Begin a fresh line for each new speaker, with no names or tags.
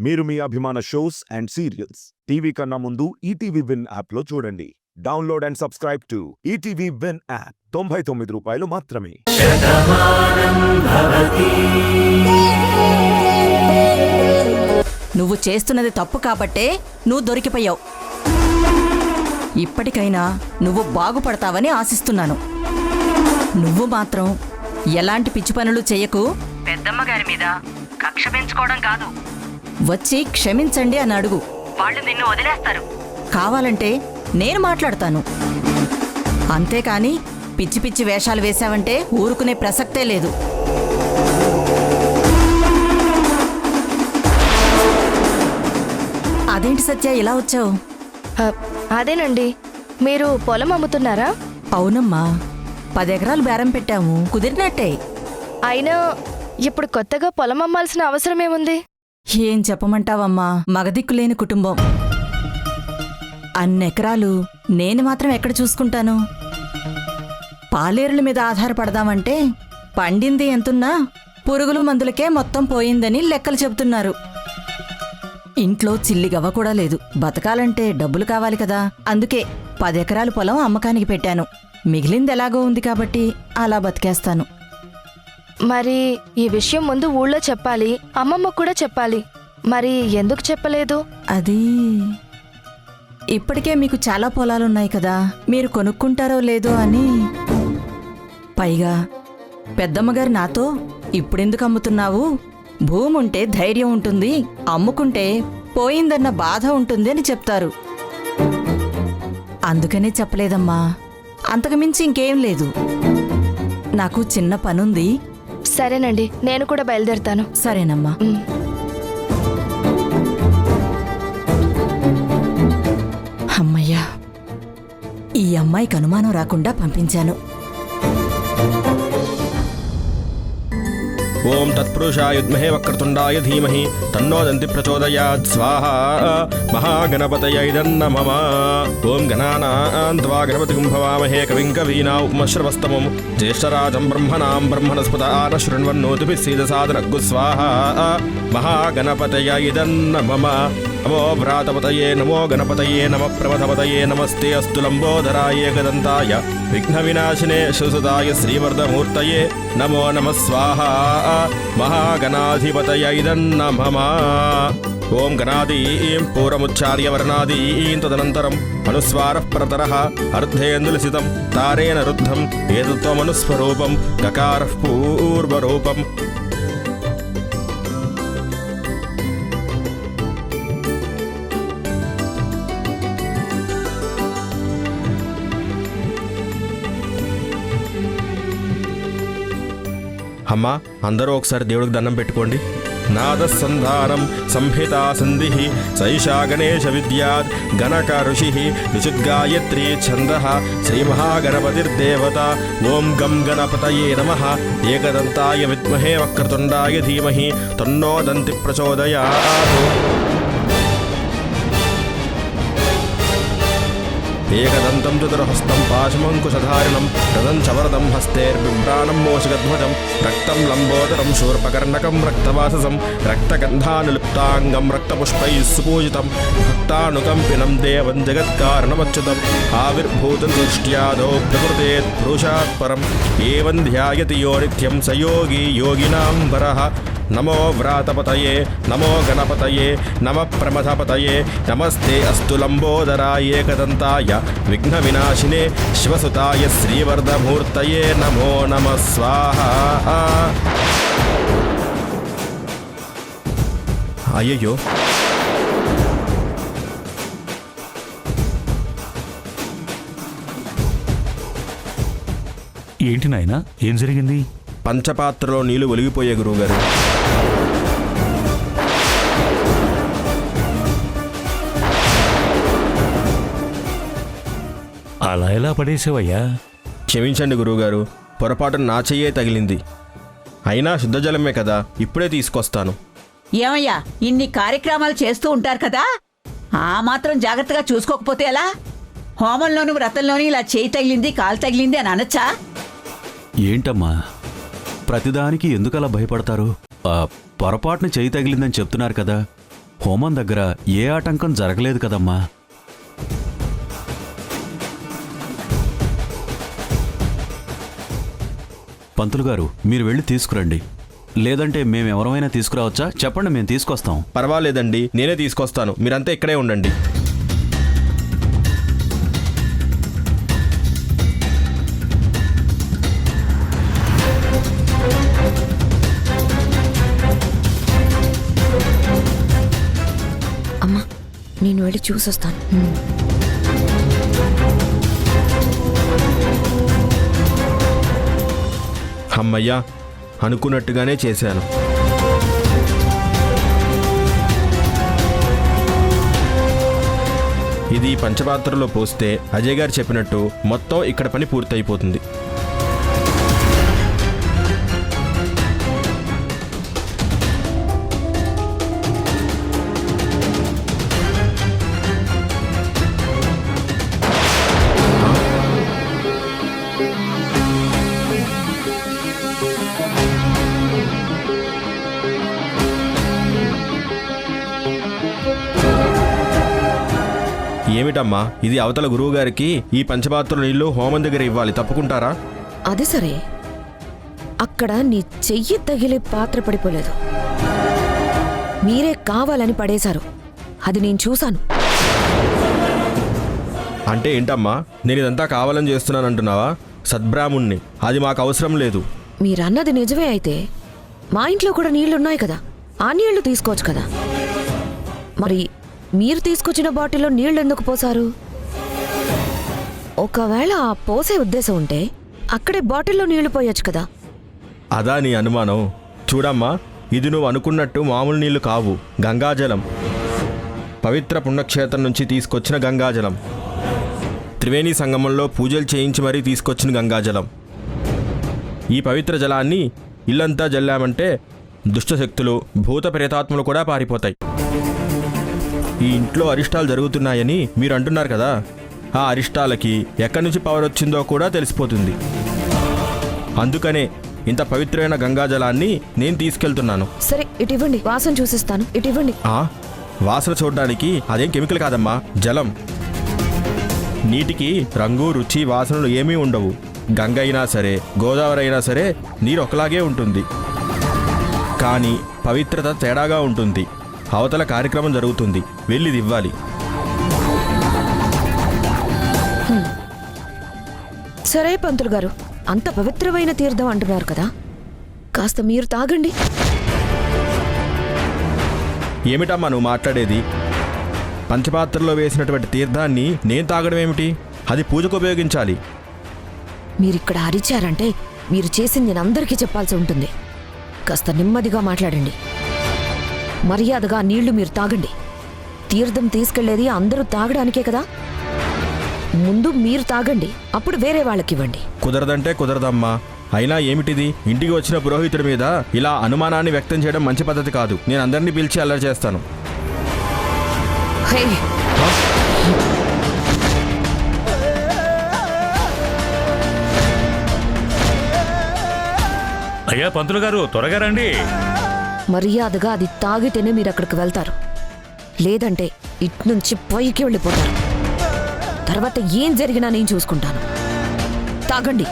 మీరు మీ అభిమాన shows and serials TV కన్నా ముందు ఈటీవీ విన్ యాప్లో చూడండి. Download and subscribe to ETV win app. 99 రూపాయలు మాత్రమే.
నువ్వు చేస్తున్నది తప్పు కాబట్టే నువ్వు దొరికిపోయావు. ఇప్పటికైనా నువ్వు బాగుపడతావని ఆశిస్తున్నాను. నువ్వు మాత్రం ఎలాంటి పిచ్చి పనులు చెయ్యకు. పెద్దమ్మగారి మీద కక్ష పెంచుకోవడం కాదు, వచ్చి క్షమించండి అని అడుగు. వాళ్ళు నిన్ను వదిలేస్తారు. కావాలంటే నేను మాట్లాడతాను. అంతేకాని పిచ్చి పిచ్చి వేషాలు వేశావంటే ఊరుకునే ప్రసక్తే లేదు. అదేంటి సత్య ఇలా వచ్చావు?
అదేనండి, మీరు పొలం అమ్ముతున్నారా?
అవునమ్మా, 10 ఎకరాలు బేరం పెట్టాము, కుదిరినట్టే.
అయినా ఇప్పుడు కొత్తగా పొలం అమ్మాల్సిన అవసరమేముంది?
ఏం చెప్పమంటావమ్మా, మగదిక్కులేని కుటుంబం. అన్నెకరాలు నేను మాత్రం ఎక్కడ చూసుకుంటాను? పాలేరుల మీద ఆధారపడదామంటే పండింది ఎంతున్నా పురుగుల మందులకే మొత్తం పోయిందని లెక్కలు చెబుతున్నారు. ఇంట్లో చిల్లిగవ్వ కూడా లేదు. బతకాలంటే డబ్బులు కావాలి కదా. అందుకే 10 ఎకరాలు పొలం అమ్మకానికి పెట్టాను. మిగిలింది ఎలాగో ఉంది కాబట్టి అలా బతికేస్తాను.
మరి ఈ విషయం ముందు ఊళ్ళో చెప్పాలి, అమ్మమ్మ కూడా చెప్పాలి. మరి ఎందుకు చెప్పలేదు?
అది ఇప్పటికే మీకు చాలా పొలాలున్నాయి కదా, మీరు కొనుక్కుంటారో లేదో అని. పైగా పెద్దమ్మగారు నాతో ఇప్పుడెందుకు అమ్ముతున్నావు, భూమి ఉంటే ధైర్యం ఉంటుంది, అమ్ముకుంటే పోయిందన్న బాధ ఉంటుంది అని చెప్తారు. అందుకనే చెప్పలేదమ్మా. అంతకుమించి ఇంకేం లేదు. నాకు చిన్న పనుంది.
సరేనండి, నేను కూడా బయలుదేరుతాను.
సరేనమ్మా. అమ్మయ్యా, ఈ అమ్మాయికి అనుమానం రాకుండా పంపించాను.
ఓం తత్పురుషాయ విద్మహే వక్రతుండాయ ధీమహి తన్నో దంతి ప్రచోదయాత్. స్వాహా. మహాగణపతయై నమః. ఓం గణానాం త్వా గణపతిం భవామహే కవిం కవీనాం ఉపమశ్రవస్తమం జ్యేష్ఠరాజం బ్రహ్మణాం బ్రహ్మణస్పత ఆనశృణ్వన్నోతిభిः సీదసాదనగ్గు. స్వాహా. మహాగణపతయై నమః. నమో వ్రాతపతయే నమో గణపతయే నమ ప్రమథపతయే నమస్తే అస్తు లంబోదరాయ ఏకదంతాయ విఘ్నవినాశినే శుసుదాయ శ్రీవర్ధమూర్తయే నమో నమః. స్వాహా. మహాగణాధిపతయై నమః. ఓం గణాదీం పూర్వముచ్చార్య వర్ణాదీం తదనంతరం అనుస్వారః పరతరః అర్ధేందులసితం తారేణ రుద్ధం ఏతత్వమనుస్వరూపం గకారః పూర్వరూపం. అమ్మా, అందరూ ఒకసారి దేవుడికి దండం పెట్టుకోండి. నాదసంధానం సంహితా సంధి సైషా గణేశ విద్యాత్ గణక ఋషి విశుద్గాయత్రీ ఛంద శ్రీమహాగణపతిర్దేవత. ఓం గం గణపతయే నమః. ఏకదంతాయ విద్మహే వక్రతుండాయ ధీమహి తన్నో దంతి ప్రచోదయాత్. ఏకదంతం చతుర్హస్తం పాశమంకుశధారిణం రథం చవరదం హస్తేర్బిభ్రాణం మూషికధ్వజం రక్తం లంబోదరం శూర్పకర్ణకం రక్తవాససం రక్తగంధానులిప్తాంగం రక్తపుష్పైః సుపూజితం భక్తానుకంపినం దేవం జగత్కారణమచ్యుతం ఆవిర్భూతం దృష్ట్యాదౌ ప్రకృతేత్ పురుషాత్ పరం ఏవం ధ్యాయతి యో నిత్యం స యోగి యోగినాం వరః. నమో వ్రాతపతయే నమో గణపతయే నమ ప్రమథపతయే నమస్తే అస్తు లంబోదరాయ ఏకదంతాయ విఘ్న వినాశినే శివసుతాయ శ్రీవర్ధమూర్తయే నమో నమః. స్వాహా. అయ్యయ్యో,
ఏంటి నాయనా, ఏం జరిగింది?
పంచపాత్రలో నీళ్లు ఒలిగిపోయే గురువుగారు.
అలా ఎలా పడేసావయ్యా?
క్షమించండి గురువుగారు, పొరపాటు నా చెయ్యే తగిలింది. అయినా శుద్ధజలమే కదా, ఇప్పుడే తీసుకొస్తాను.
ఏమయ్యా, ఇన్ని కార్యక్రమాలు చేస్తూ ఉంటారు కదా, ఆ మాత్రం జాగ్రత్తగా చూసుకోకపోతే ఎలా? హోమంలోను వ్రతంలోని ఇలా చేయి తగిలింది కాలు తగిలింది అని అనొచ్చా?
ఏంటమ్మా, ప్రతిదానికి ఎందుకలా భయపడతారు? పొరపాటున చేయి తగిలిందని చెప్తున్నారు కదా, హోమం దగ్గర ఏ ఆటంకం జరగలేదు కదమ్మా. పంతులు గారు, మీరు వెళ్ళి తీసుకురండి. లేదంటే మేమెవరమైనా తీసుకురావచ్చా? చెప్పండి, మేము తీసుకొస్తాం.
పర్వాలేదండి, నేనే తీసుకొస్తాను. మీరంతా ఇక్కడే ఉండండి.
అమ్మా, నేను వెళ్ళి చూసొస్తాను.
అమ్మయ్యా, అనుకున్నట్టుగానే చేశాను. ఇది పంచపాత్రలో పోస్తే అజయ్ గారు చెప్పినట్టు మొత్తం ఇక్కడ పని పూర్తయిపోతుంది. ఏమిటమ్మా ఇది? అవతల గురువు గారికి ఈ పంచపాత్ర నీళ్లు హోమం దగ్గర ఇవ్వాలి, తప్పుకుంటారా?
అది సరే, అక్కడ నీ చెయ్యి తగిలే పాత్ర పడిపోలేదు. మీరే కావాలని పడేశారు. అది నేను చూశాను.
అంటే ఏంటమ్మా, నేను ఇదంతా కావాలని చేస్తున్నానంటున్నావా? సద్బ్రాహ్మణ్ణి, అది మాకు అవసరం లేదు.
మీరన్నది నిజమే అయితే మా ఇంట్లో కూడా నీళ్లున్నాయి కదా, ఆ నీళ్లు తీసుకోవచ్చు కదా. మరి మీరు తీసుకొచ్చిన బాటిల్లో నీళ్లు ఎందుకు పోసారు? ఒకవేళ ఆ పోసే ఉద్దేశం ఉంటే అక్కడే బాటిల్లో నీళ్లు పోయొచ్చు కదా.
అదా నీ అనుమానం? చూడమ్మా, ఇది నువ్వు అనుకున్నట్టు మామూలు నీళ్లు కావు, గంగాజలం. పవిత్ర పుణ్యక్షేత్రం నుంచి తీసుకొచ్చిన గంగాజలం. త్రివేణి సంగమంలో పూజలు చేయించి మరీ తీసుకొచ్చిన గంగాజలం. ఈ పవిత్ర జలాన్ని ఇల్లంతా జల్లామంటే దుష్టశక్తులు, భూత ప్రేతాత్మలు కూడా పారిపోతాయి. ఈ ఇంట్లో అరిష్టాలు జరుగుతున్నాయని మీరు అంటున్నారు కదా, ఆ అరిష్టాలకి ఎక్కడి నుంచి పవర్ వచ్చిందో కూడా తెలిసిపోతుంది. అందుకనే ఇంత పవిత్రమైన గంగాజలాన్ని నేను తీసుకెళ్తున్నాను.
సరే, ఇటు ఇవ్వండి, వాసన చూసిస్తాను. ఇటు ఇవ్వండి.
వాసన చూడడానికి అదేం కెమికల్ కాదమ్మా, జలం. నీటికి రంగు, రుచి, వాసనలు ఏమీ ఉండవు. గంగ అయినా సరే, గోదావరి అయినా సరే నీరు ఒకలాగే ఉంటుంది. కానీ పవిత్రత తేడాగా ఉంటుంది. అవతల కార్యక్రమం జరుగుతుంది, వెళ్ళిది ఇవ్వాలి.
సరే పంతులు గారు, అంత పవిత్రమైన తీర్థం అంటున్నారు కదా, కాస్త మీరు తాగండి.
ఏమిటమ్మా నువ్వు మాట్లాడేది? పంచపాత్రలో వేసినటువంటి తీర్థాన్ని నేను తాగడం ఏమిటి? అది పూజకు ఉపయోగించాలి.
మీరిక్కడ అరిచారంటే మీరు చేసింది నేను అందరికీ చెప్పాల్సి ఉంటుంది. కాస్త నెమ్మదిగా మాట్లాడండి. మర్యాదగా నీళ్లు మీరు తాగండి. తీర్థం తీసుకెళ్లేది అందరూ తాగడానికే కదా. ముందు మీరు తాగండి, అప్పుడు వేరే వాళ్ళకివ్వండి.
కుదరదంటే కుదరదమ్మా. అయినా ఏమిటిది? ఇంటికి వచ్చిన పురోహితుడి మీద ఇలా అనుమానాన్ని వ్యక్తం చేయడం మంచి పద్ధతి కాదు. నేను అందరినీ పిలిచి అల్లరి చేస్తాను.
హే,
అయ్యా పంతులు గారు, త్వరగా రండి.
మర్యాదగా అది తాగితేనే మీరు అక్కడికి వెళ్తారు. లేదంటే ఇట్నుంచి పైకి వెళ్ళిపోతారు. తర్వాత ఏం జరిగినా నేను చూసుకుంటాను. తాగండి.